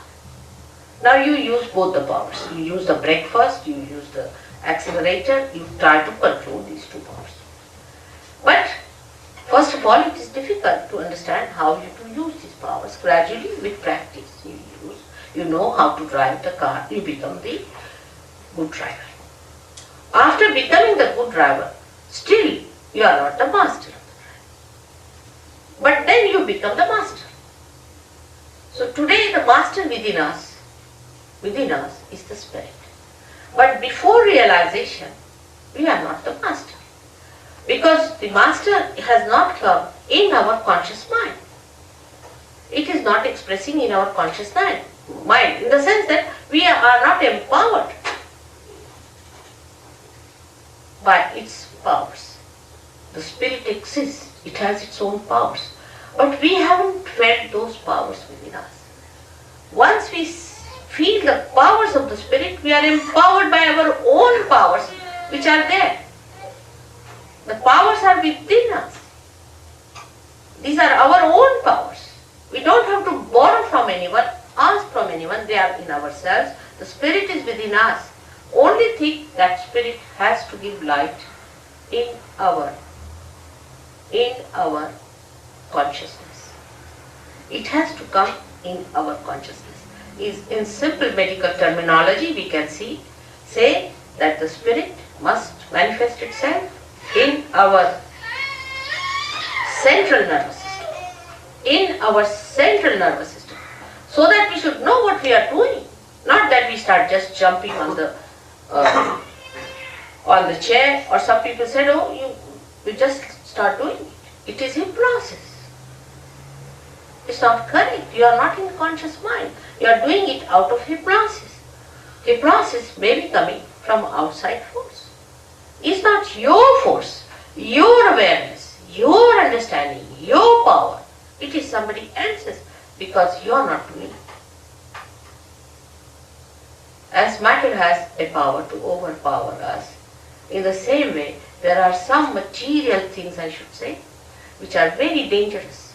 Now you use both the powers. You use the brake first, you use the accelerator, you try to control these two powers. But first of all, it is difficult to understand how you to use these powers. Gradually with practice you know how to drive the car, you become the good driver. After becoming the good driver, still you are not the master of the driver. But then you become the master. So today the master within us is the spirit. But before realization, we are not the master. Because the master has not come in our conscious mind. It is not expressing in our conscious mind, in the sense that we are not empowered by its powers. The spirit exists, it has its own powers, but we haven't felt those powers within us. Once we feel the powers of the spirit, we are empowered by our own powers which are there. The powers are within us. These are our own powers. We don't have to borrow from anyone, ask from anyone, they are in ourselves. The spirit is within us. Only thing that spirit has to give light in our consciousness. It has to come in our consciousness. In simple medical terminology, we can say that the spirit must manifest itself in our central nervous system. In our central nervous system. So that we should know what we are doing. Not that we start just jumping on the chair, or some people said, oh, you just start doing it. It is hypnosis. It's not correct. You are not in conscious mind. You are doing it out of hypnosis. Hypnosis may be coming from outside force. It's not your force, your awareness, your understanding, your power. It is somebody else's because you are not doing it. As matter has a power to overpower us, in the same way, there are some material things, I should say, which are very dangerous,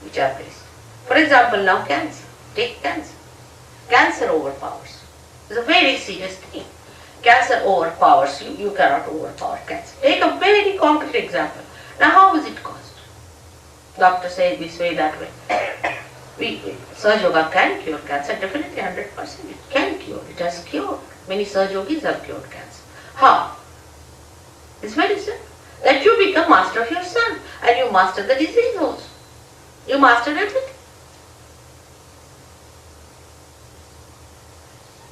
which are placed. For example, now cancer. Take cancer. Cancer overpowers. It's a very serious thing. Cancer overpowers you. You cannot overpower cancer. Take a very concrete example. Now, how is it caused? Doctor says this way, that way. Sahaj Yoga can cure cancer, definitely 100%. It can cure. It has cured. Many Sahaj Yogis have cured cancer. How? It's very simple. That you become master of your son and you master the disease also. You master everything.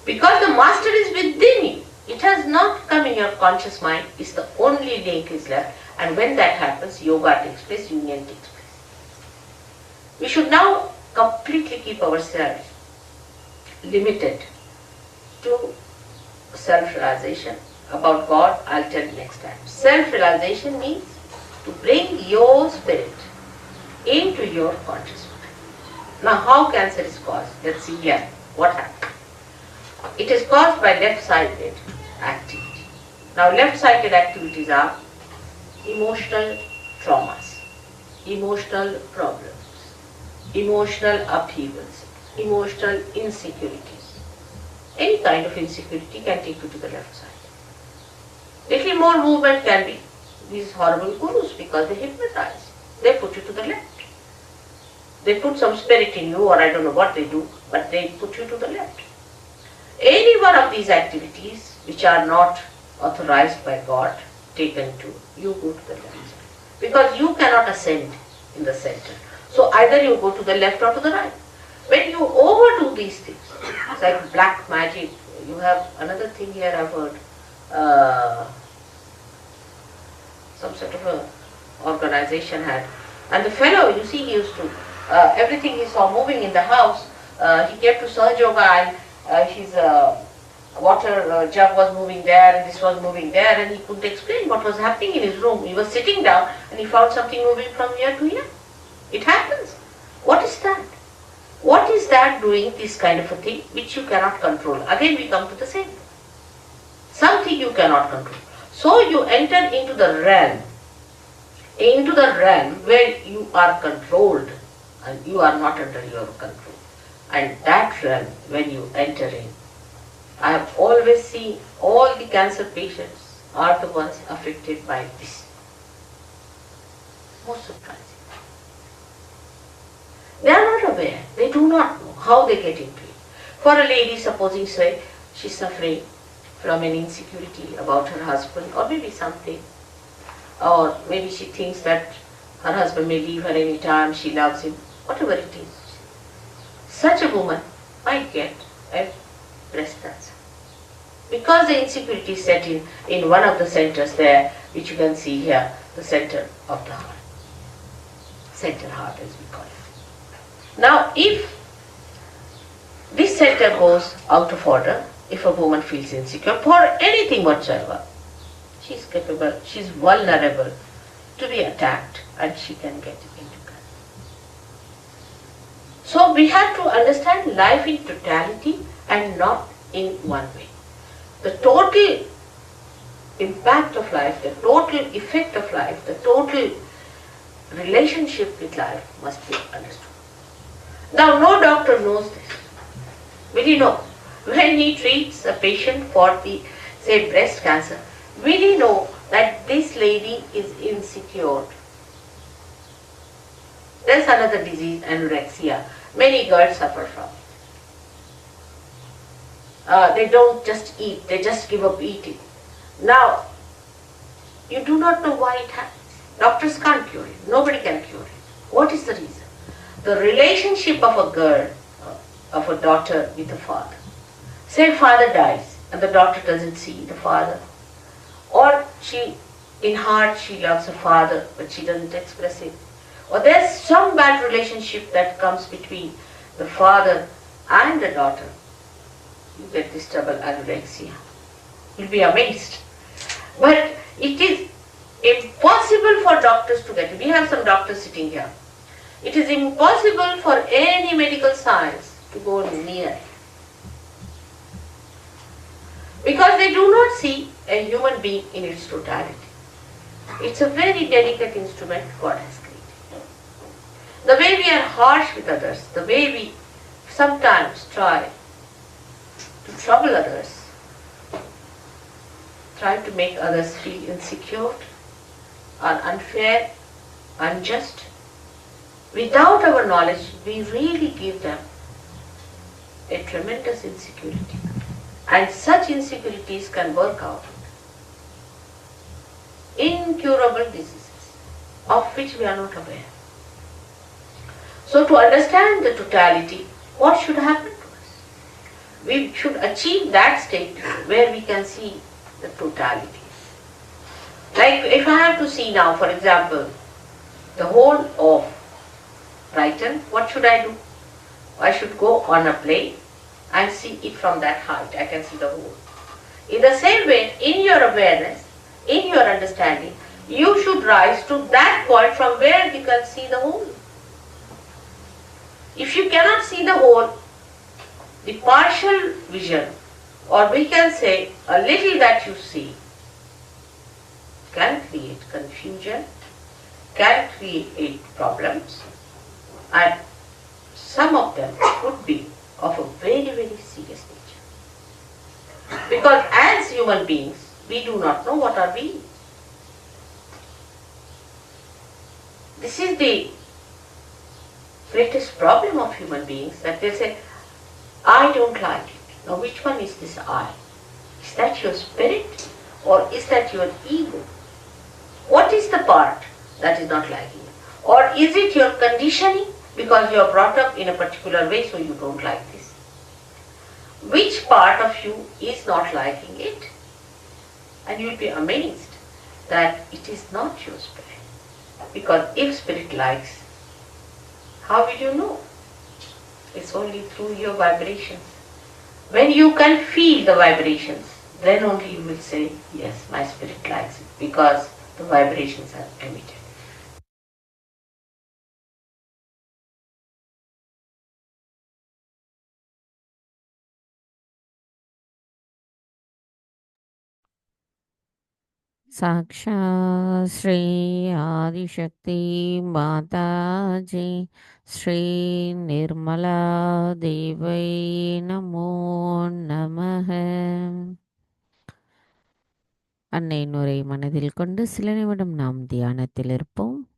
Because the master is within you. It has not come in your conscious mind. It's the only link is left. And when that happens, yoga takes place, union takes place. We should now completely keep ourselves limited to self-realization. About God, I'll tell you next time. Self-realization means to bring your spirit into your conscious mind. Now, how cancer is caused? Let's see here what happens. It is caused by left-sided activity. Now, left-sided activities are emotional traumas, emotional problems, emotional upheavals, emotional insecurities. Any kind of insecurity can take you to the left side. Little more movement can be these horrible gurus because they hypnotize. They put you to the left. They put some spirit in you, or I don't know what they do, but they put you to the left. Any one of these activities which are not authorized by God, taken to, you go to the left side. because you cannot ascend in the center. So either you go to the left or to the right. When you overdo these things, it's like black magic. You have another thing here I've heard. Some sort of a organization had. And the fellow, you see, he used to, everything he saw moving in the house, he came to Sahajya and his water jug was moving there and this was moving there, and he couldn't explain what was happening in his room. He was sitting down and he found something moving from here to here. It happens. What is that? What is that doing this kind of a thing which you cannot control? Again we come to the same. Something you cannot control. So you enter into the realm where you are controlled and you are not under your control. And that realm, when you enter in, I have always seen all the cancer patients are the ones affected by this. Most surprising. They are not aware. They do not know how they get into it. For a lady, supposing say she's suffering from an insecurity about her husband or maybe something, or maybe she thinks that her husband may leave her any time, she loves him, whatever it is. Such a woman might get a breast cancer. Because the insecurity is set in one of the centers there, which you can see here, the center of the heart. Center heart as we call it. Now if this center goes out of order, if a woman feels insecure for anything whatsoever, she is capable, she is vulnerable to be attacked and she can get into cancer. So we have to understand life in totality and not in one way. The total impact of life, the total effect of life, the total relationship with life must be understood. Now no doctor knows this. Will you know? When he treats a patient for the, say, breast cancer, will he know that this lady is insecure? There's another disease, anorexia. Many girls suffer from it. They don't just eat, they just give up eating. Now, you do not know why it happens. Doctors can't cure it. Nobody can cure it. What is the reason? The relationship of a girl, of a daughter with a father. Say father dies and the daughter doesn't see the father. Or she, in heart, she loves her father but she doesn't express it. Or there's some bad relationship that comes between the father and the daughter. You get this double anorexia. You'll be amazed. But it is impossible for doctors to get it. We have some doctors sitting here. It is impossible for any medical science to go near it. Because they do not see a human being in its totality. It's a very delicate instrument God has created. The way we are harsh with others, the way we sometimes try to trouble others, try to make others feel insecure, are unfair, unjust. Without our knowledge, we really give them a tremendous insecurity. And such insecurities can work out incurable diseases of which we are not aware. So to understand the totality, what should happen to us? We should achieve that state where we can see the totality. Like if I have to see now, for example, the whole of Brighton, what should I do? I should go on a plane and see it from that height. I can see the whole. In the same way, in your awareness, in your understanding, you should rise to that point from where you can see the whole. If you cannot see the whole, the partial vision, or we can say a little that you see, can create confusion, can create problems, and some of them could be of a very, very serious nature. Because as human beings, we do not know what are we. This is the greatest problem of human beings, that they say, I don't like it. Now which one is this I? Is that your spirit or is that your ego? What is the part that is not liking it? Or is it your conditioning because you are brought up in a particular way so you don't like this? Which part of you is not liking it? And you will be amazed that it is not your spirit. Because if spirit likes, how will you know? It's only through your vibrations. When you can feel the vibrations, then only you will say, yes, my spirit likes it, because the vibrations are emitted. साक्षात् श्री आदिशक्ति माताजी श्री निर्मला देवै नमो நமः. அன்னையின் உரை மனதில் கொண்டு சில நிமிடம் நாம் தியானத்தில் இருப்போம்.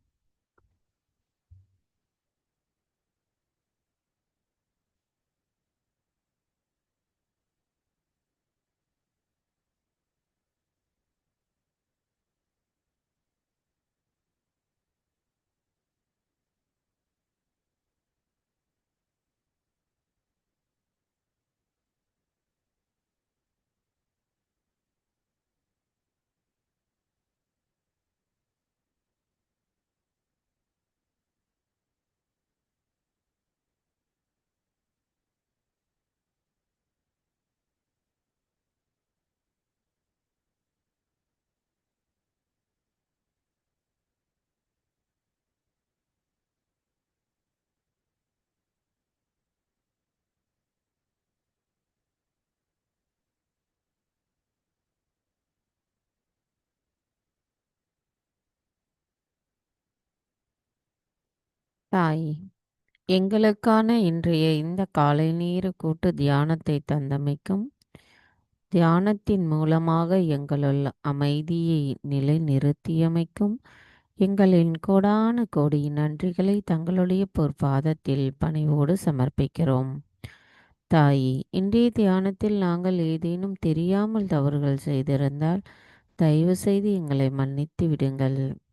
தாய், எங்களுக்கான இன்றைய இந்த காலை நேர கூட்டு தியானத்தை தந்தமைக்கும், தியானத்தின் மூலமாக எங்களுள் அமைதியை நிலைநிறுத்தியமைக்கும் எங்களின் கோடான கோடி நன்றிகளை தங்களுடைய பொற்பாதத்தில் பணிவோடு சமர்ப்பிக்கிறோம். தாயே, இன்றைய தியானத்தில் நாங்கள் ஏதேனும் தெரியாமல் தவறுகள் செய்திருந்தால் தயவு செய்து எங்களை மன்னித்து விடுங்கள்.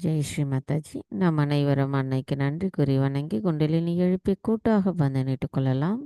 ஜெய் ஸ்ரீ மாதாஜி. நாம் அனைவரும் அன்னைக்கு நன்றி கூறி வணங்கி குண்டலினி எழுப்பி கூட்டாக வந்தனிட்டுக் கொள்ளலாம்.